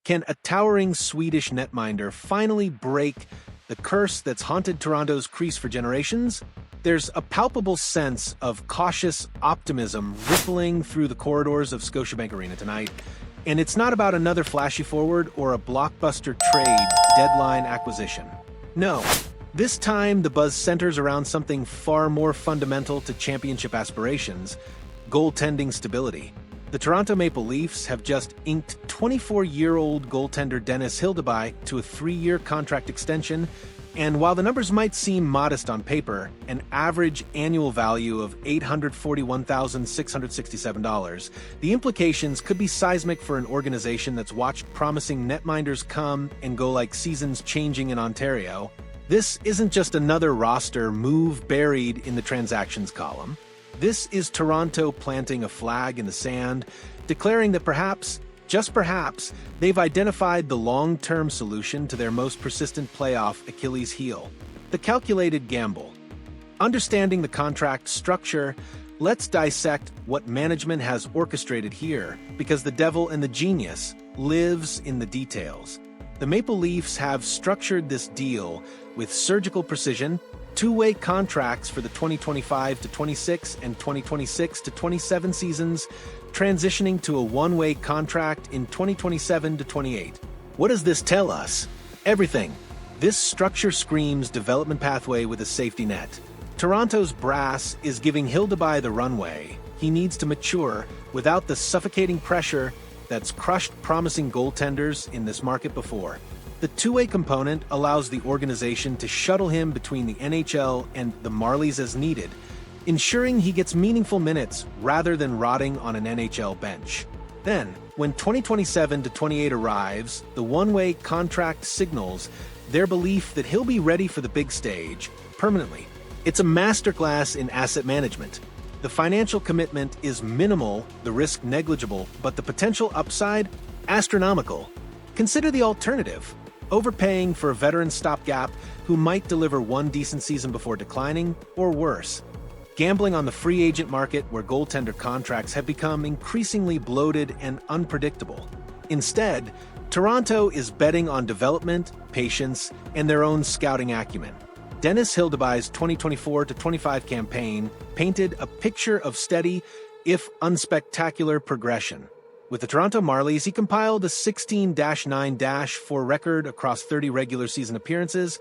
Can a towering Swedish netminder finally break the curse that's haunted Toronto's crease for generations? There's a palpable sense of cautious optimism rippling through the corridors of Scotiabank Arena tonight, and it's not about another flashy forward or a blockbuster trade deadline acquisition. No, this time the buzz centers around something far more fundamental to championship aspirations: goaltending stability. The Toronto Maple Leafs have just inked 24-year-old goaltender Dennis Hildeby to a 3-year contract extension, and while the numbers might seem modest on paper, an average annual value of $841,667, the implications could be seismic for an organization that's watched promising netminders come and go like seasons changing in Ontario. This isn't just another roster move buried in the transactions column. This is Toronto planting a flag in the sand, declaring that perhaps, just perhaps, they've identified the long-term solution to their most persistent playoff Achilles heel: the calculated gamble. Understanding the contract structure, let's dissect what management has orchestrated here, because the devil and the genius lives in the details. The Maple Leafs have structured this deal with surgical precision: two-way contracts for the 2025-26 and 2026-27 seasons, transitioning to a one-way contract in 2027-28. What does this tell us? Everything. This structure screams development pathway with a safety net. Toronto's brass is giving Hildeby the runway he needs to mature without the suffocating pressure that's crushed promising goaltenders in this market before. The two-way component allows the organization to shuttle him between the NHL and the Marlies as needed, ensuring he gets meaningful minutes rather than rotting on an NHL bench. Then, when 2027-28 arrives, the one-way contract signals their belief that he'll be ready for the big stage permanently. It's a masterclass in asset management. The financial commitment is minimal, the risk negligible, but the potential upside astronomical. Consider the alternative: overpaying for a veteran stopgap who might deliver one decent season before declining, or worse, gambling on the free agent market where goaltender contracts have become increasingly bloated and unpredictable. Instead, Toronto is betting on development, patience, and their own scouting acumen. Dennis Hildeby's 2024-25 campaign painted a picture of steady, if unspectacular, progression. With the Toronto Marlies, he compiled a 16-9-4 record across 30 regular season appearances,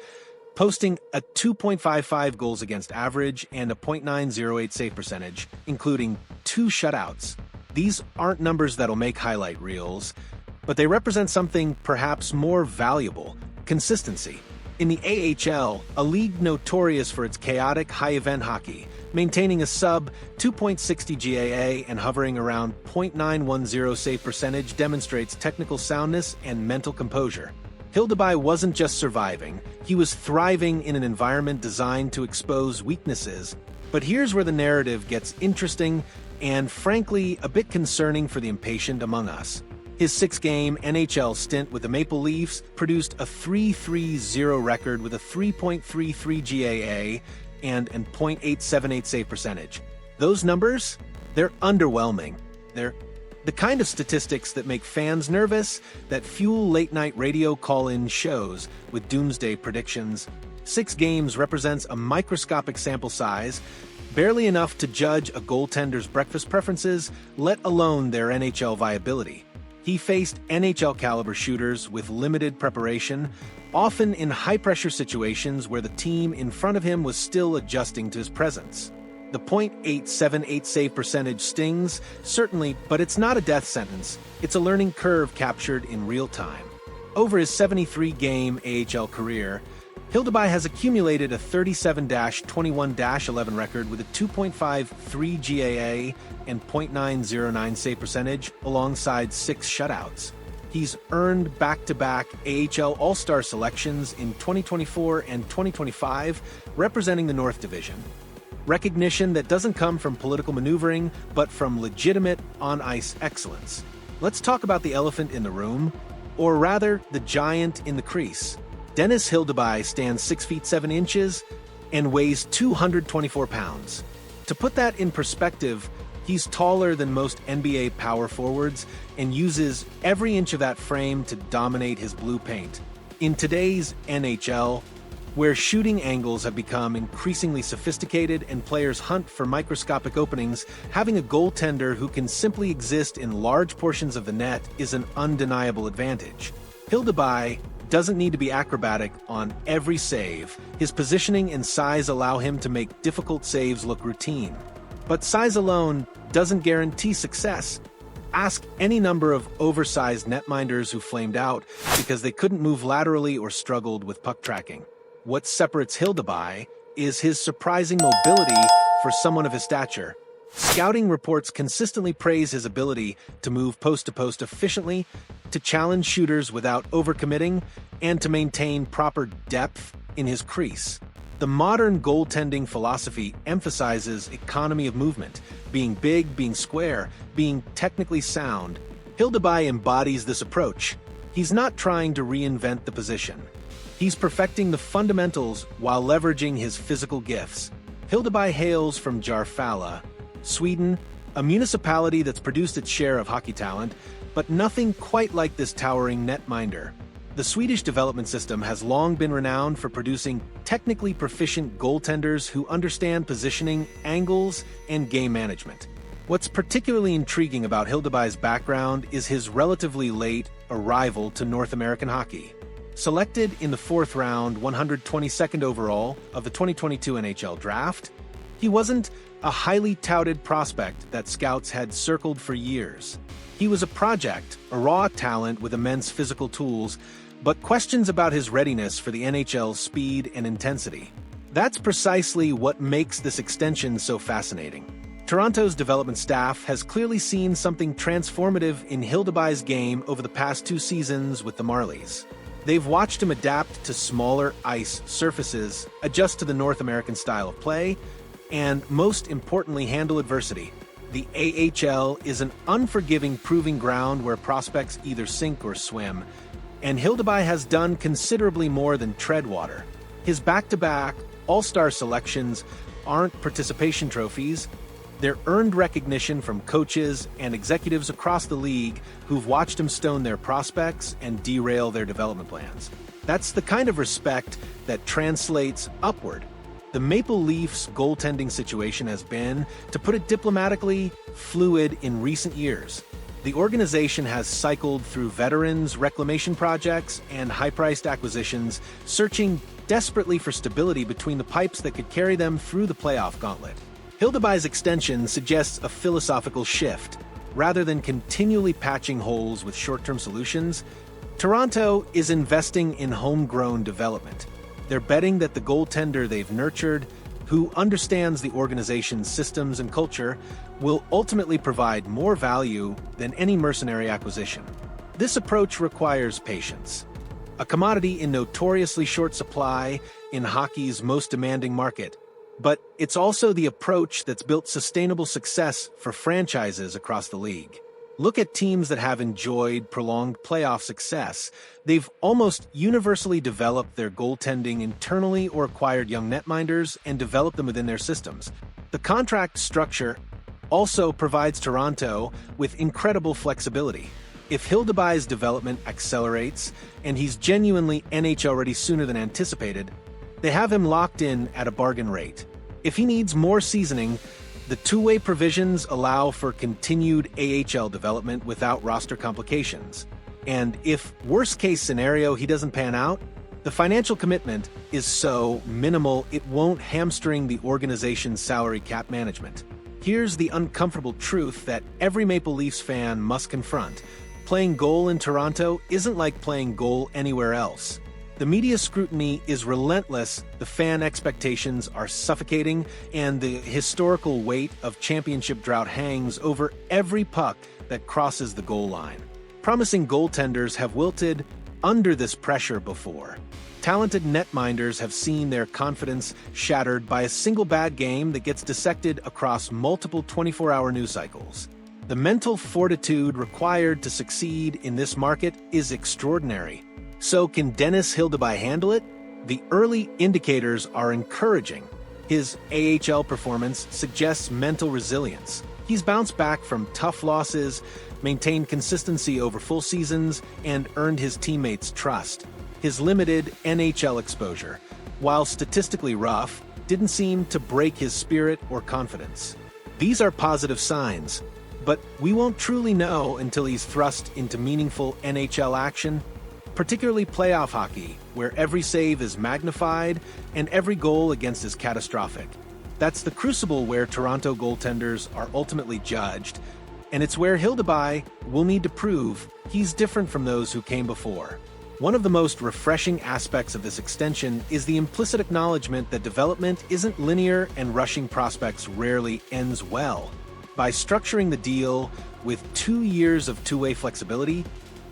posting a 2.55 goals against average and a .908 save percentage, including 2 shutouts. These aren't numbers that'll make highlight reels, but they represent something perhaps more valuable: consistency. In the AHL, a league notorious for its chaotic high-event hockey, maintaining a sub-2.60 GAA and hovering around .910 save percentage demonstrates technical soundness and mental composure. Hildeby wasn't just surviving, he was thriving in an environment designed to expose weaknesses. But here's where the narrative gets interesting and, frankly, a bit concerning for the impatient among us. His 6-game NHL stint with the Maple Leafs produced a .330 record with a 3.33 GAA and an .878 save percentage. Those numbers? They're underwhelming. They're the kind of statistics that make fans nervous, that fuel late-night radio call-in shows with doomsday predictions. 6 games represents a microscopic sample size, barely enough to judge a goaltender's breakfast preferences, let alone their NHL viability. He faced NHL-caliber shooters with limited preparation, often in high-pressure situations where the team in front of him was still adjusting to his presence. The .878 save percentage stings, certainly, but it's not a death sentence. It's a learning curve captured in real time. Over his 73-game AHL career, Hildeby has accumulated a 37-21-11 record with a 2.53 GAA and .909 save percentage alongside 6 shutouts. He's earned back-to-back AHL All-Star selections in 2024 and 2025, representing the North Division. Recognition that doesn't come from political maneuvering, but from legitimate on-ice excellence. Let's talk about the elephant in the room, or rather, the giant in the crease. Dennis Hildeby stands 6 feet 7 inches and weighs 224 pounds. To put that in perspective, He's taller than most NBA power forwards and uses every inch of that frame to dominate his blue paint. In today's NHL, where shooting angles have become increasingly sophisticated and players hunt for microscopic openings, having a goaltender who can simply exist in large portions of the net is an undeniable advantage. Hildeby doesn't need to be acrobatic on every save. His positioning and size allow him to make difficult saves look routine. But size alone doesn't guarantee success. Ask any number of oversized netminders who flamed out because they couldn't move laterally or struggled with puck tracking. What separates Hildeby is his surprising mobility for someone of his stature. Scouting reports consistently praise his ability to move post-to-post efficiently, to challenge shooters without overcommitting, and to maintain proper depth in his crease. The modern goaltending philosophy emphasizes economy of movement, being big, being square, being technically sound. Hildeby embodies this approach. He's not trying to reinvent the position. He's perfecting the fundamentals while leveraging his physical gifts. Hildeby hails from Järfälla, Sweden, a municipality that's produced its share of hockey talent, but nothing quite like this towering netminder. The Swedish development system has long been renowned for producing technically proficient goaltenders who understand positioning, angles, and game management. What's particularly intriguing about Hildeby's background is his relatively late arrival to North American hockey. Selected in the 4th round, 122nd overall of the 2022 NHL Draft, he wasn't a highly touted prospect that scouts had circled for years. He was a project, a raw talent with immense physical tools, but questions about his readiness for the NHL's speed and intensity. That's precisely what makes this extension so fascinating. Toronto's development staff has clearly seen something transformative in Hildeby's game over the past 2 seasons with the Marlies. They've watched him adapt to smaller ice surfaces, adjust to the North American style of play, and most importantly, handle adversity. The AHL is an unforgiving proving ground where prospects either sink or swim, and Hildeby has done considerably more than tread water. His back-to-back all-star selections aren't participation trophies. They're earned recognition from coaches and executives across the league who've watched him stone their prospects and derail their development plans. That's the kind of respect that translates upward. The Maple Leafs' goaltending situation has been, to put it diplomatically, fluid in recent years. The organization has cycled through veterans, reclamation projects, and high-priced acquisitions, searching desperately for stability between the pipes that could carry them through the playoff gauntlet. Hildeby's extension suggests a philosophical shift. Rather than continually patching holes with short-term solutions, Toronto is investing in homegrown development. They're betting that the goaltender they've nurtured, who understands the organization's systems and culture, will ultimately provide more value than any mercenary acquisition. This approach requires patience. A commodity in notoriously short supply in hockey's most demanding market. But it's also the approach that's built sustainable success for franchises across the league. Look at teams that have enjoyed prolonged playoff success. They've almost universally developed their goaltending internally or acquired young netminders and developed them within their systems. The contract structure also provides Toronto with incredible flexibility. If Hildeby's development accelerates, and he's genuinely NHL ready sooner than anticipated, they have him locked in at a bargain rate. If he needs more seasoning, the two-way provisions allow for continued AHL development without roster complications. And if, worst-case scenario, he doesn't pan out, the financial commitment is so minimal it won't hamstring the organization's salary cap management. Here's the uncomfortable truth that every Maple Leafs fan must confront. Playing goal in Toronto isn't like playing goal anywhere else. The media scrutiny is relentless, the fan expectations are suffocating, and the historical weight of championship drought hangs over every puck that crosses the goal line. Promising goaltenders have wilted under this pressure before. Talented netminders have seen their confidence shattered by a single bad game that gets dissected across multiple 24-hour news cycles. The mental fortitude required to succeed in this market is extraordinary. So can Dennis Hildeby handle it? The early indicators are encouraging. His AHL performance suggests mental resilience. He's bounced back from tough losses, maintained consistency over full seasons, and earned his teammates' trust. His limited NHL exposure, while statistically rough, didn't seem to break his spirit or confidence. These are positive signs, but we won't truly know until he's thrust into meaningful NHL action, particularly playoff hockey, where every save is magnified and every goal against is catastrophic. That's the crucible where Toronto goaltenders are ultimately judged, and it's where Hildeby will need to prove he's different from those who came before. One of the most refreshing aspects of this extension is the implicit acknowledgement that development isn't linear and rushing prospects rarely ends well. By structuring the deal with 2 years of two-way flexibility,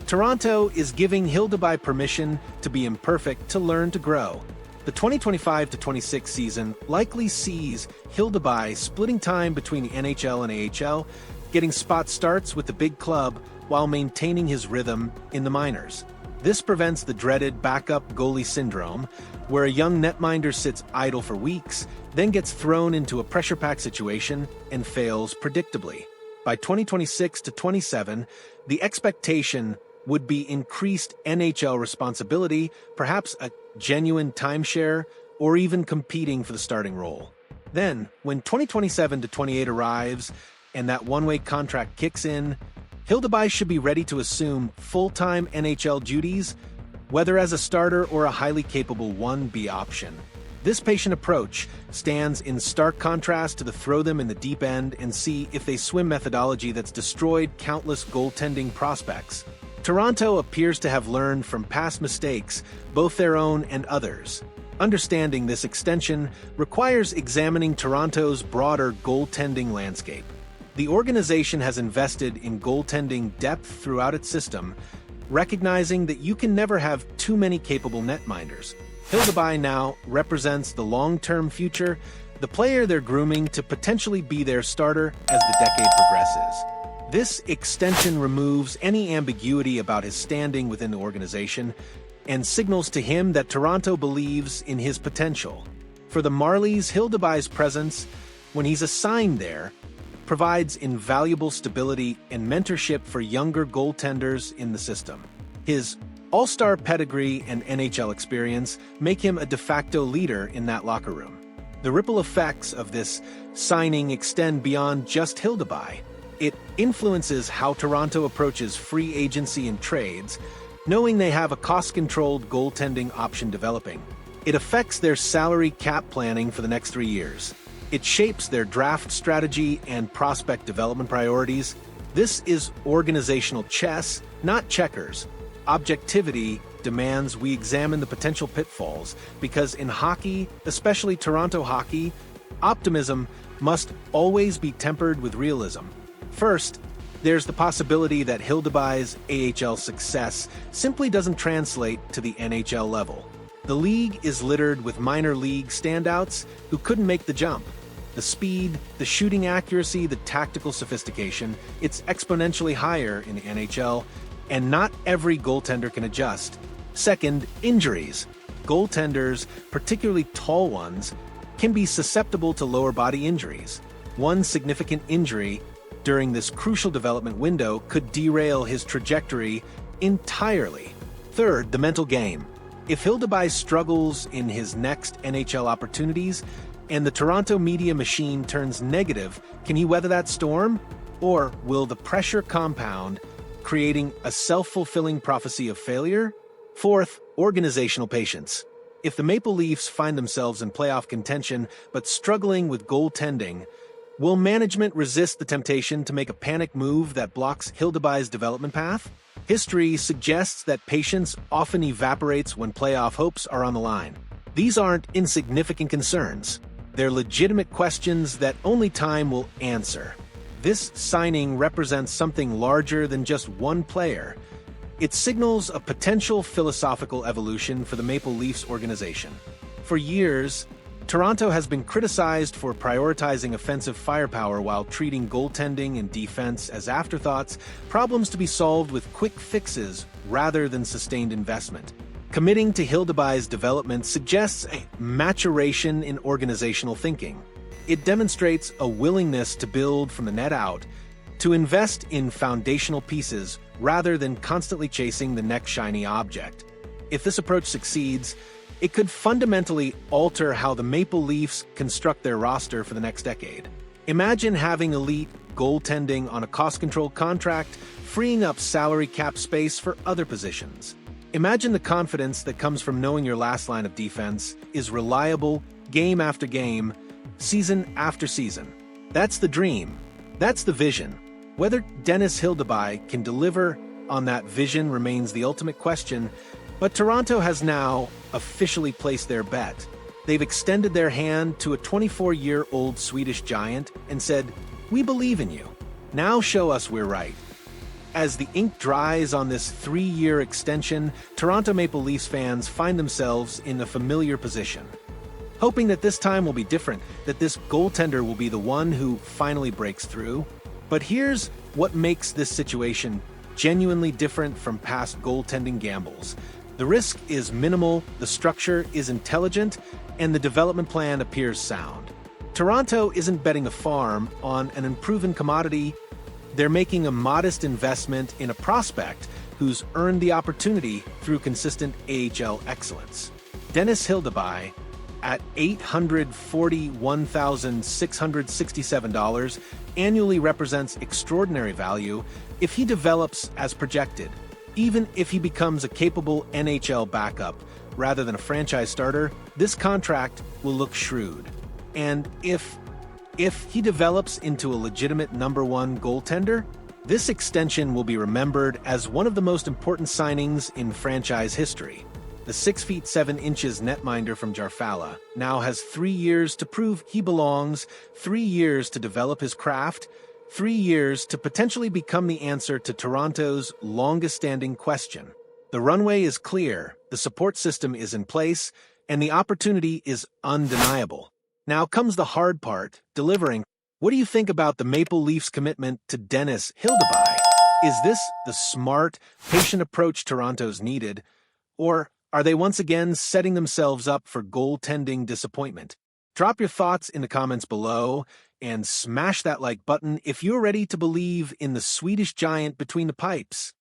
Toronto is giving Hildeby permission to be imperfect to learn to grow. The 2025-26 season likely sees Hildeby splitting time between the NHL and AHL, getting spot starts with the big club while maintaining his rhythm in the minors. This prevents the dreaded backup goalie syndrome, where a young netminder sits idle for weeks, then gets thrown into a pressure-packed situation and fails predictably. By 2026-27, the expectation would be increased NHL responsibility, perhaps a genuine timeshare, or even competing for the starting role. Then, when 2027-28 arrives and that one-way contract kicks in, Hildeby should be ready to assume full-time NHL duties, whether as a starter or a highly capable 1B option. This patient approach stands in stark contrast to the throw them in the deep end and see if they swim methodology that's destroyed countless goaltending prospects. Toronto appears to have learned from past mistakes, both their own and others. Understanding this extension requires examining Toronto's broader goaltending landscape. The organization has invested in goaltending depth throughout its system, recognizing that you can never have too many capable netminders. Hildeby now represents the long-term future, the player they're grooming to potentially be their starter as the decade progresses. This extension removes any ambiguity about his standing within the organization and signals to him that Toronto believes in his potential. For the Marlies, Hildeby's presence, when he's assigned there, provides invaluable stability and mentorship for younger goaltenders in the system. His all-star pedigree and NHL experience make him a de facto leader in that locker room. The ripple effects of this signing extend beyond just Hildeby. It influences how Toronto approaches free agency and trades, knowing they have a cost-controlled goaltending option developing. It affects their salary cap planning for the next 3 years. It shapes their draft strategy and prospect development priorities. This is organizational chess, not checkers. Objectivity demands we examine the potential pitfalls, because in hockey, especially Toronto hockey, optimism must always be tempered with realism. First, there's the possibility that Hildeby's AHL success simply doesn't translate to the NHL level. The league is littered with minor league standouts who couldn't make the jump. The speed, the shooting accuracy, the tactical sophistication, it's exponentially higher in the NHL, and not every goaltender can adjust. Second, injuries. Goaltenders, particularly tall ones, can be susceptible to lower body injuries. One significant injury during this crucial development window could derail his trajectory entirely. Third, the mental game. If Hildeby struggles in his next NHL opportunities and the Toronto media machine turns negative, can he weather that storm? Or will the pressure compound, creating a self-fulfilling prophecy of failure? Fourth, organizational patience. If the Maple Leafs find themselves in playoff contention but struggling with goaltending, will management resist the temptation to make a panic move that blocks Hildeby's development path? History suggests that patience often evaporates when playoff hopes are on the line. These aren't insignificant concerns. They're legitimate questions that only time will answer. This signing represents something larger than just one player. It signals a potential philosophical evolution for the Maple Leafs organization. For years, Toronto has been criticized for prioritizing offensive firepower while treating goaltending and defense as afterthoughts, problems to be solved with quick fixes rather than sustained investment. Committing to Hildeby's development suggests a maturation in organizational thinking. It demonstrates a willingness to build from the net out, to invest in foundational pieces rather than constantly chasing the next shiny object. If this approach succeeds, it could fundamentally alter how the Maple Leafs construct their roster for the next decade. Imagine having elite goaltending on a cost-controlled contract, freeing up salary cap space for other positions. Imagine the confidence that comes from knowing your last line of defense is reliable game after game, season after season. That's the dream. That's the vision. Whether Dennis Hildeby can deliver on that vision remains the ultimate question, but Toronto has now officially placed their bet. They've extended their hand to a 24-year-old Swedish giant and said, "We believe in you. Now show us we're right." As the ink dries on this 3-year extension, Toronto Maple Leafs fans find themselves in a familiar position, hoping that this time will be different, that this goaltender will be the one who finally breaks through. But here's what makes this situation genuinely different from past goaltending gambles. The risk is minimal, the structure is intelligent, and the development plan appears sound. Toronto isn't betting the farm on an unproven commodity. They're making a modest investment in a prospect who's earned the opportunity through consistent AHL excellence. Dennis Hildeby, at $841,667 annually, represents extraordinary value if he develops as projected. Even if he becomes a capable NHL backup rather than a franchise starter, this contract will look shrewd. And if he develops into a legitimate #1 goaltender, this extension will be remembered as one of the most important signings in franchise history. The 6 feet 7 inches netminder from Järfälla now has 3 years to prove he belongs, 3 years to develop his craft, 3 years to potentially become the answer to Toronto's longest-standing question. The runway is clear, the support system is in place, and the opportunity is undeniable. Now comes the hard part, delivering. What do you think about the Maple Leafs' commitment to Dennis Hildeby? Is this the smart, patient approach Toronto's needed, or are they once again setting themselves up for goaltending disappointment? Drop your thoughts in the comments below and smash that like button if you're ready to believe in the Swedish giant between the pipes.